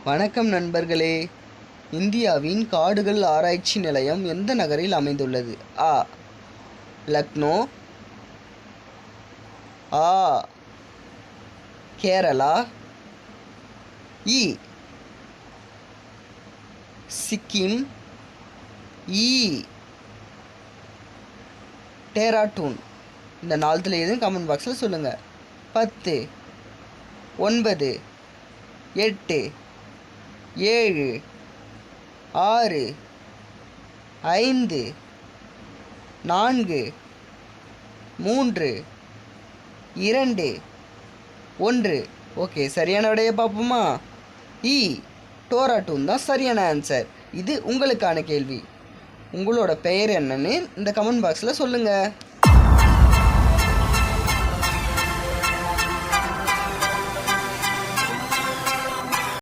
வணக்கம் நண்பர்களே. இந்தியாவின் காடுகள் ஆராய்ச்சி நிலையம் எந்த நகரில் அமைந்துள்ளது? ஆ லக்னோ, ஆ கேரளா, இ சிக்கிம், இ டேராடூன். இந்த நாலுத்தில் எதுவும் கமெண்ட் பாக்ஸில் சொல்லுங்கள். 10 9 8 7 6 5 4 3 2 1. ஓகே, சரியான விடையை பார்ப்போமா? இ டேராடூன் தான் சரியான ஆன்சர். இது உங்களுக்கான கேள்வி. உங்களோட பெயர் என்னன்னு இந்த கமெண்ட் பாக்ஸில் சொல்லுங்கள்.